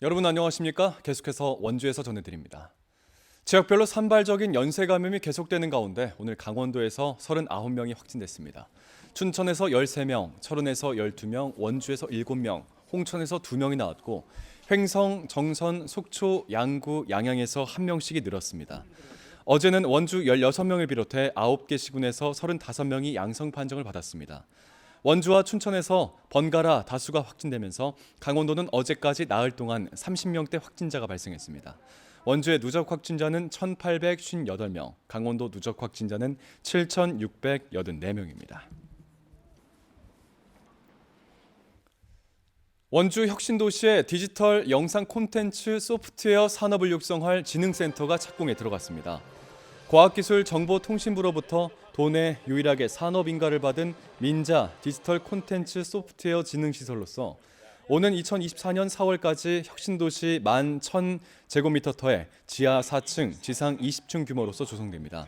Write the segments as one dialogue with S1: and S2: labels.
S1: 여러분 안녕하십니까? 계속해서 원주에서 전해드립니다. 지역별로 산발적인 연쇄 감염이 계속되는 가운데 오늘 강원도에서 39명이 확진됐습니다. 춘천에서 13명, 철원에서 12명, 원주에서 7명, 홍천에서 2명이 나왔고 횡성, 정선, 속초, 양구, 양양에서 1명씩이 늘었습니다. 어제는 원주 16명을 비롯해 9개 시군에서 35명이 양성 판정을 받았습니다. 원주와 춘천에서 번갈아 다수가 확진되면서 강원도는 어제까지 나흘 동안 30명대 확진자가 발생했습니다. 원주의 누적 확진자는 1,858명, 강원도 누적 확진자는 7,684명입니다. 원주 혁신도시의 디지털 영상 콘텐츠 소프트웨어 산업을 육성할 지능센터가 착공에 들어갔습니다. 과학기술정보통신부로부터 도내 유일하게 산업인가를 받은 민자 디지털 콘텐츠 소프트웨어 지능시설로서 오는 2024년 4월까지 혁신도시 11,000제곱미터터의 지하 4층, 지상 20층 규모로서 조성됩니다.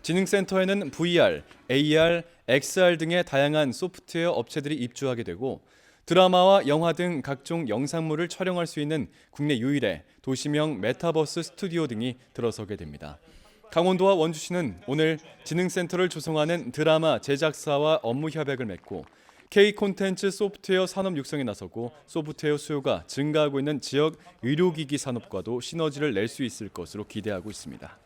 S1: 지능센터에는 VR, AR, XR 등의 다양한 소프트웨어 업체들이 입주하게 되고 드라마와 영화 등 각종 영상물을 촬영할 수 있는 국내 유일의 도시명 메타버스 스튜디오 등이 들어서게 됩니다. 강원도와 원주시는 오늘 지능센터를 조성하는 드라마 제작사와 업무 협약을 맺고 K 콘텐츠 소프트웨어 산업 육성에 나서고 소프트웨어 수요가 증가하고 있는 지역 의료기기 산업과도 시너지를 낼 수 있을 것으로 기대하고 있습니다.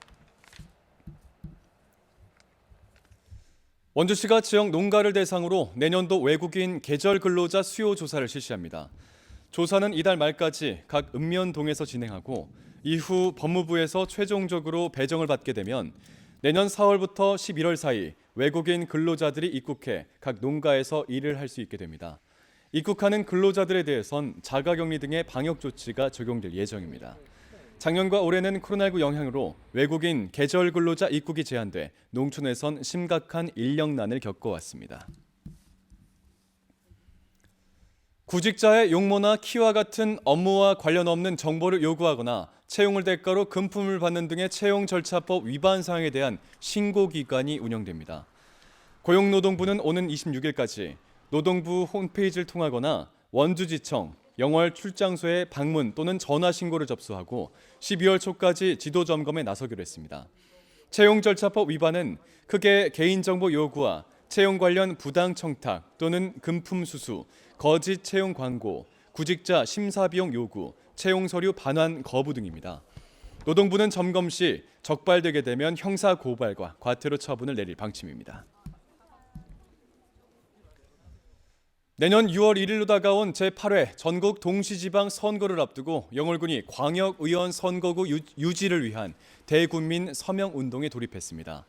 S1: 원주시가 지역 농가를 대상으로 내년도 외국인 계절 근로자 수요 조사를 실시합니다. 조사는 이달 말까지 각 읍면동에서 진행하고 이후 법무부에서 최종적으로 배정을 받게 되면 내년 4월부터 11월 사이 외국인 근로자들이 입국해 각 농가에서 일을 할 수 있게 됩니다. 입국하는 근로자들에 대해선 자가격리 등의 방역 조치가 적용될 예정입니다. 작년과 올해는 코로나19 영향으로 외국인 계절 근로자 입국이 제한돼 농촌에선 심각한 인력난을 겪어왔습니다. 구직자의 용모나 키와 같은 업무와 관련 없는 정보를 요구하거나 채용을 대가로 금품을 받는 등의 채용절차법 위반 사항에 대한 신고기관이 운영됩니다. 고용노동부는 오는 26일까지 노동부 홈페이지를 통하거나 원주지청, 영월 출장소에 방문 또는 전화 신고를 접수하고 12월 초까지 지도 점검에 나서기로 했습니다. 채용절차법 위반은 크게 개인정보 요구와 채용 관련 부당 청탁 또는 금품 수수, 거짓 채용 광고, 구직자 심사 비용 요구, 채용 서류 반환 거부 등입니다. 노동부는 점검 시 적발되게 되면 형사 고발과 과태료 처분을 내릴 방침입니다. 내년 6월 1일로 다가온 제8회 전국 동시지방 선거를 앞두고 영월군이 광역의원 선거구 유지를 위한 대국민 서명운동에 돌입했습니다.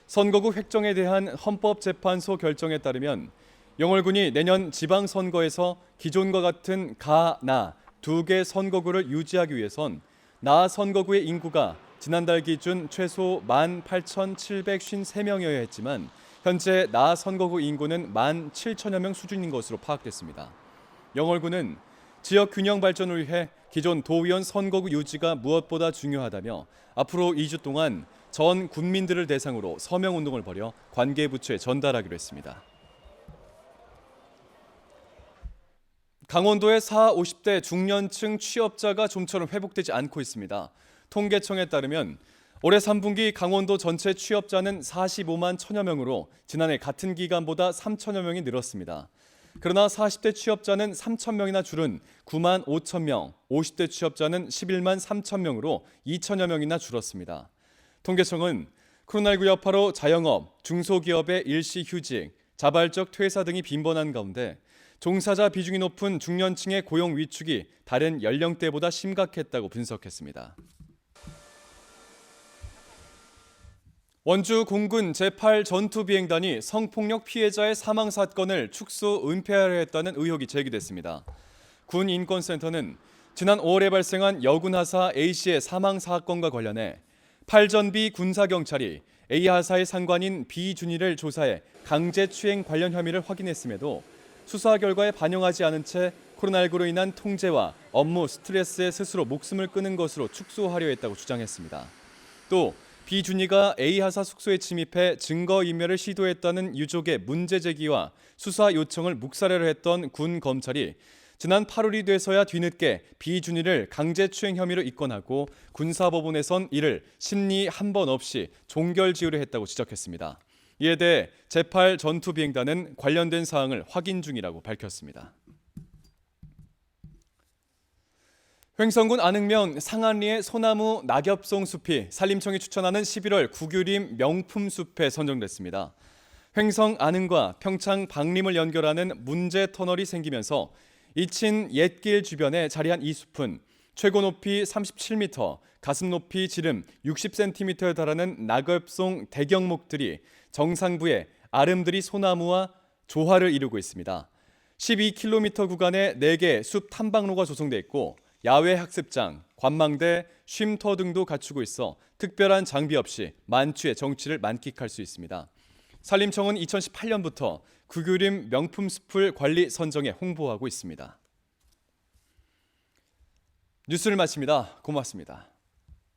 S1: 선거구 획정에 대한 헌법재판소 결정에 따르면 영월군이 내년 지방선거에서 기존과 같은 가, 나 두 개 선거구를 유지하기 위해선 나 선거구의 인구가 지난달 기준 최소 18,753명이어야 했지만 현재 나 선거구 인구는 17,000여 명 수준인 것으로 파악됐습니다. 영월군은 지역 균형 발전을 위해 기존 도의원 선거구 유지가 무엇보다 중요하다며 앞으로 2주 동안 전 군민들을 대상으로 서명운동을 벌여 관계부처에 전달하기로 했습니다. 강원도의 40, 50대 중년층 취업자가 좀처럼 회복되지 않고 있습니다. 통계청에 따르면 올해 3분기 강원도 전체 취업자는 45만 1천여 명으로 지난해 같은 기간보다 3천여 명이 늘었습니다. 그러나 40대 취업자는 3천 명이나 줄은 9만 5천 명, 50대 취업자는 11만 3천 명으로 2천여 명이나 줄었습니다. 통계청은 코로나19 여파로 자영업, 중소기업의 일시 휴직, 자발적 퇴사 등이 빈번한 가운데 종사자 비중이 높은 중년층의 고용 위축이 다른 연령대보다 심각했다고 분석했습니다. 원주 공군 제8 전투비행단이 성폭력 피해자의 사망 사건을 축소 은폐하려 했다는 의혹이 제기됐습니다. 군 인권센터는 지난 5월에 발생한 여군 하사 A씨의 사망 사건과 관련해 8전비 군사경찰이 A 하사의 상관인 B준이를 조사해 강제추행 관련 혐의를 확인했음에도 수사 결과에 반영하지 않은 채 코로나19로 인한 통제와 업무 스트레스에 스스로 목숨을 끊은 것으로 축소하려 했다고 주장했습니다. 또 비준이가 A하사 숙소에 침입해 증거인멸을 시도했다는 유족의 문제 제기와 수사 요청을 묵살하려 했던 군 검찰이 지난 8월이 돼서야 뒤늦게 비준이를 강제추행 혐의로 입건하고 군사법원에선 이를 심리 한 번 없이 종결지으려 했다고 지적했습니다. 이에 대해 제8 전투비행단은 관련된 사항을 확인 중이라고 밝혔습니다. 횡성군 안흥면 상안리의 소나무 낙엽송 숲이 산림청이 추천하는 11월 국유림 명품 숲에 선정됐습니다. 횡성 안흥과 평창 박림을 연결하는 문제 터널이 생기면서 이친 옛길 주변에 자리한 이 숲은 최고 높이 37m, 가슴 높이 지름 60cm에 달하는 낙엽송 대경목들이 정상부에 아름드리 소나무와 조화를 이루고 있습니다. 12km 구간에 4개 숲 탐방로가 조성돼 있고 야외 학습장, 관망대, 쉼터 등도 갖추고 있어 특별한 장비 없이 만추의 정취를 만끽할 수 있습니다. 산림청은 2018년부터 국유림 명품 숲을 관리 선정에 홍보하고 있습니다. 뉴스를 마칩니다. 고맙습니다.